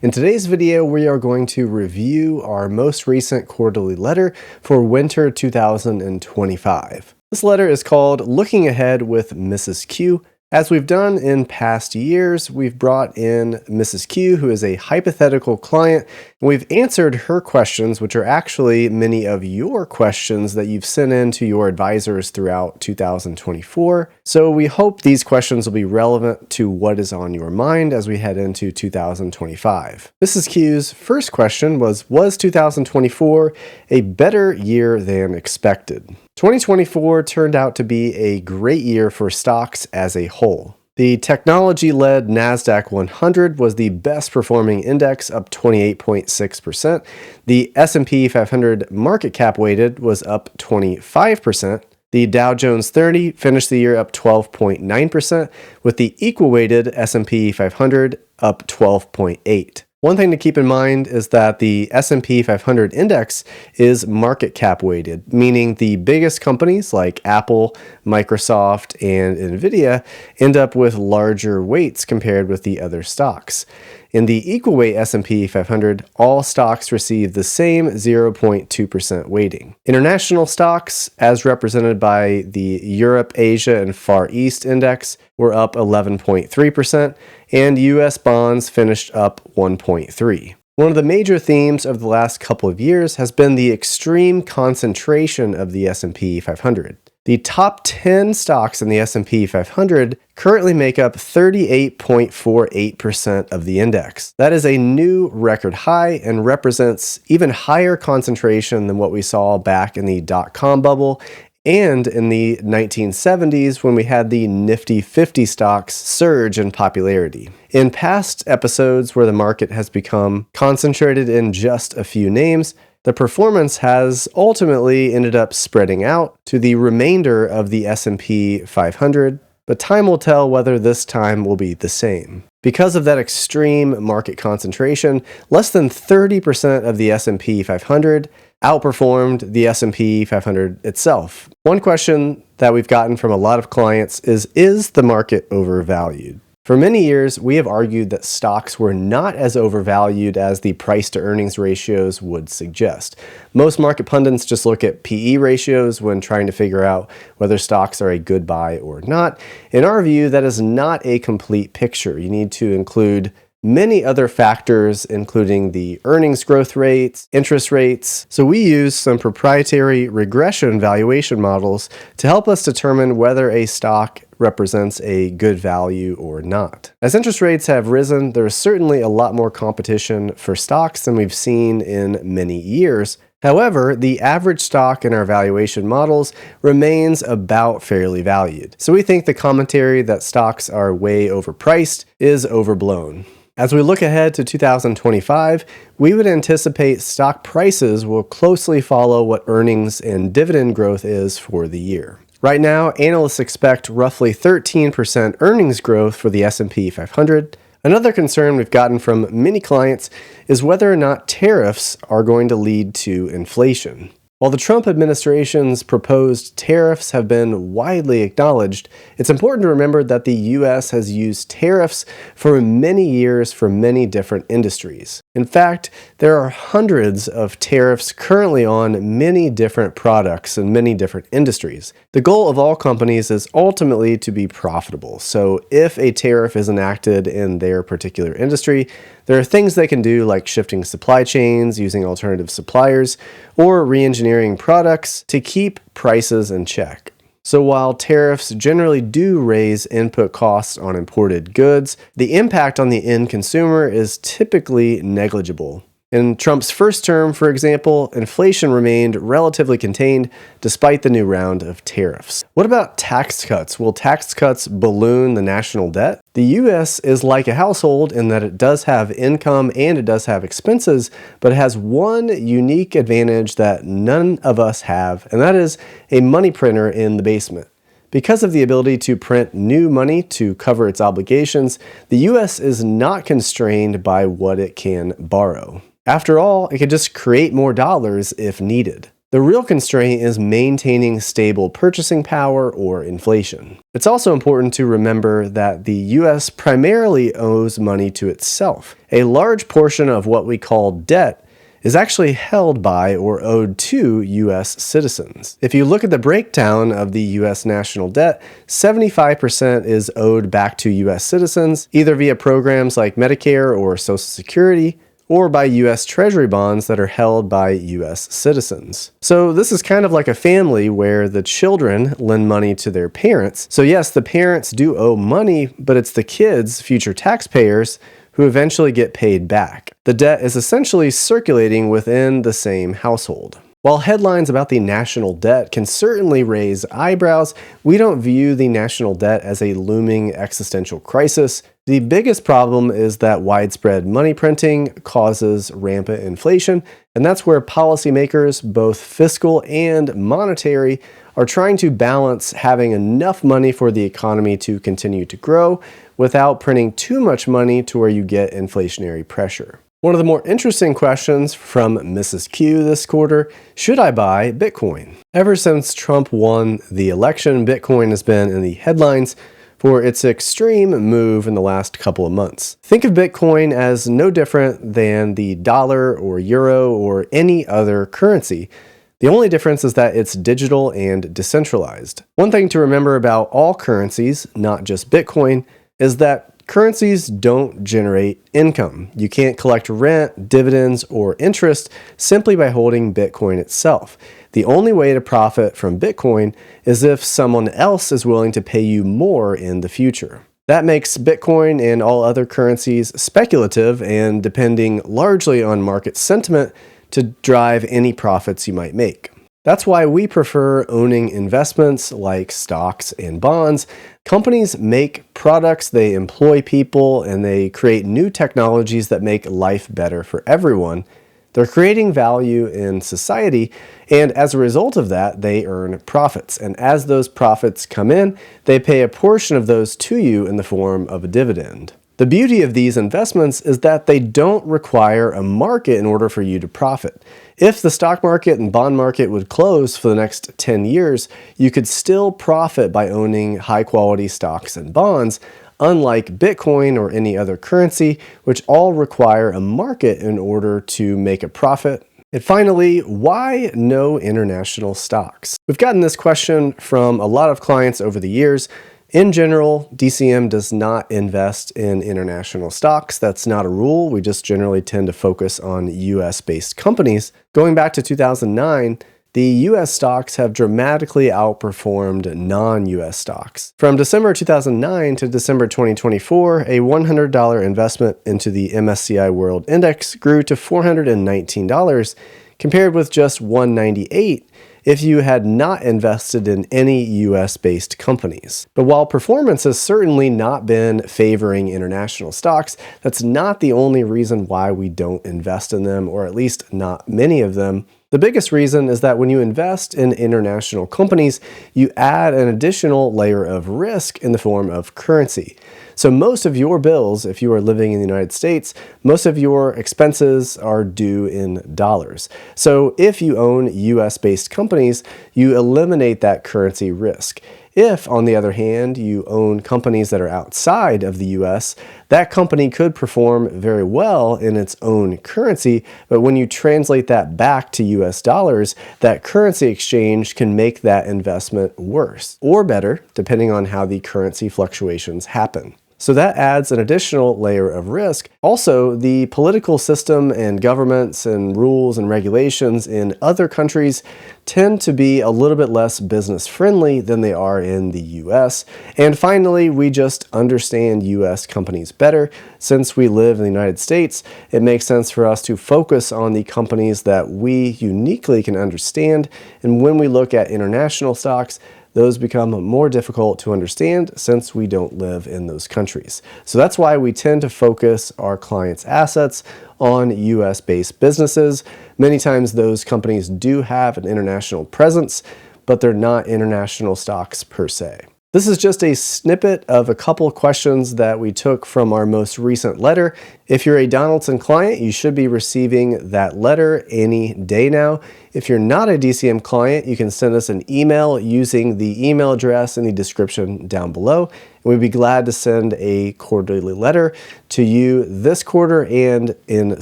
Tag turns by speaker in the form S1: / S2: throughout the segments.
S1: In today's video, we are going to review our most recent quarterly letter for winter 2025. This letter is called Looking Ahead with Mrs. Q. As we've done in past years, we've brought in Mrs. Q, who is a hypothetical client, and we've answered her questions, which are actually many of your questions that you've sent in to your advisors throughout 2024. So we hope these questions will be relevant to what is on your mind as we head into 2025. Mrs. Q's first question was 2024 a better year than expected? 2024 turned out to be a great year for stocks as a whole. The technology-led NASDAQ 100 was the best performing index, up 28.6%. The S&P 500 market cap weighted was up 25%. The Dow Jones 30 finished the year up 12.9%, with the equal-weighted S&P 500 up 12.8%. One thing to keep in mind is that the S&P 500 index is market cap weighted, meaning the biggest companies like Apple, Microsoft, and Nvidia end up with larger weights compared with the other stocks. In the equal weight S&P 500, all stocks receive the same 0.2% weighting. International stocks, as represented by the Europe, Asia, and Far East index, were up 11.3%, and U.S. bonds finished up 1.3%. One of the major themes of the last couple of years has been the extreme concentration of the S&P 500. The top 10 stocks in the S&P 500 currently make up 38.48% of the index. That is a new record high and represents even higher concentration than what we saw back in the dot-com bubble and in the 1970s when we had the Nifty 50 stocks surge in popularity. In past episodes where the market has become concentrated in just a few names, the performance has ultimately ended up spreading out to the remainder of the S&P 500, but time will tell whether this time will be the same. Because of that extreme market concentration, less than 30% of the S&P 500 outperformed the S&P 500 itself. One question that we've gotten from a lot of clients is the market overvalued? For many years, we have argued that stocks were not as overvalued as the price-to-earnings ratios would suggest. Most market pundits just look at PE ratios when trying to figure out whether stocks are a good buy or not. In our view, that is not a complete picture. You need to include many other factors, including the earnings growth rates, interest rates. So we use some proprietary regression valuation models to help us determine whether a stock represents a good value or not. As interest rates have risen, there is certainly a lot more competition for stocks than we've seen in many years. However, the average stock in our valuation models remains about fairly valued. So we think the commentary that stocks are way overpriced is overblown. As we look ahead to 2025, we would anticipate stock prices will closely follow what earnings and dividend growth is for the year. Right now, analysts expect roughly 13% earnings growth for the S&P 500. Another concern we've gotten from many clients is whether or not tariffs are going to lead to inflation. While the Trump administration's proposed tariffs have been widely acknowledged, it's important to remember that the U.S. has used tariffs for many years for many different industries. In fact, there are hundreds of tariffs currently on many different products in many different industries. The goal of all companies is ultimately to be profitable. So if a tariff is enacted in their particular industry, there are things they can do like shifting supply chains, using alternative suppliers, or re-engineering products to keep prices in check. So while tariffs generally do raise input costs on imported goods, the impact on the end consumer is typically negligible. In Trump's first term, for example, inflation remained relatively contained despite the new round of tariffs. What about tax cuts? Will tax cuts balloon the national debt? The U.S. is like a household in that it does have income and it does have expenses, but it has one unique advantage that none of us have, and that is a money printer in the basement. Because of the ability to print new money to cover its obligations, the U.S. is not constrained by what it can borrow. After all, it can just create more dollars if needed. The real constraint is maintaining stable purchasing power or inflation. It's also important to remember that the US primarily owes money to itself. A large portion of what we call debt is actually held by or owed to US citizens. If you look at the breakdown of the US national debt, 75% is owed back to US citizens, either via programs like Medicare or Social Security, or by US Treasury bonds that are held by US citizens. So this is kind of like a family where the children lend money to their parents. So yes, the parents do owe money, but it's the kids, future taxpayers, who eventually get paid back. The debt is essentially circulating within the same household. While headlines about the national debt can certainly raise eyebrows, we don't view the national debt as a looming existential crisis. The biggest problem is that widespread money printing causes rampant inflation, and that's where policymakers, both fiscal and monetary, are trying to balance having enough money for the economy to continue to grow without printing too much money to where you get inflationary pressure. One of the more interesting questions from Mrs. Q this quarter: should I buy Bitcoin? Ever since Trump won the election, Bitcoin has been in the headlines for its extreme move in the last couple of months. Think of Bitcoin as no different than the dollar or euro or any other currency. The only difference is that it's digital and decentralized. One thing to remember about all currencies, not just Bitcoin, is that currencies don't generate income. You can't collect rent, dividends, or interest simply by holding Bitcoin itself. The only way to profit from Bitcoin is if someone else is willing to pay you more in the future. That makes Bitcoin and all other currencies speculative and depending largely on market sentiment to drive any profits you might make. That's why we prefer owning investments like stocks and bonds. Companies make products, they employ people, and they create new technologies that make life better for everyone. They're creating value in society, and as a result of that, they earn profits. And as those profits come in, they pay a portion of those to you in the form of a dividend. The beauty of these investments is that they don't require a market in order for you to profit. If the stock market and bond market would close for the next 10 years, you could still profit by owning high-quality stocks and bonds, unlike Bitcoin or any other currency, which all require a market in order to make a profit. And finally, why no international stocks? We've gotten this question from a lot of clients over the years. In general, DCM does not invest in international stocks. That's not a rule. We just generally tend to focus on US-based companies. Going back to 2009, the US stocks have dramatically outperformed non-US stocks. From December 2009 to December 2024, a $100 investment into the MSCI World Index grew to $419, compared with just $198 if you had not invested in any US-based companies. But while performance has certainly not been favoring international stocks, that's not the only reason why we don't invest in them, or at least not many of them. The biggest reason is that when you invest in international companies, you add an additional layer of risk in the form of currency. So most of your bills, if you are living in the United States, most of your expenses are due in dollars. So if you own US-based companies, you eliminate that currency risk. If, on the other hand, you own companies that are outside of the US, that company could perform very well in its own currency, but when you translate that back to US dollars, that currency exchange can make that investment worse or better, depending on how the currency fluctuations happen. So that adds an additional layer of risk. Also, the political system and governments and rules and regulations in other countries tend to be a little bit less business friendly than they are in the US. And finally, we just understand US companies better. Since we live in the United States, it makes sense for us to focus on the companies that we uniquely can understand. And when we look at international stocks, those become more difficult to understand since we don't live in those countries. So that's why we tend to focus our clients' assets on US-based businesses. Many times those companies do have an international presence, but they're not international stocks per se. This is just a snippet of a couple of questions that we took from our most recent letter. If you're a Donaldson client, you should be receiving that letter any day now. If you're not a DCM client, you can send us an email using the email address in the description down below. And we'd be glad to send a quarterly letter to you this quarter and in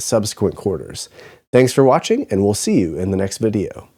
S1: subsequent quarters. Thanks for watching, and we'll see you in the next video.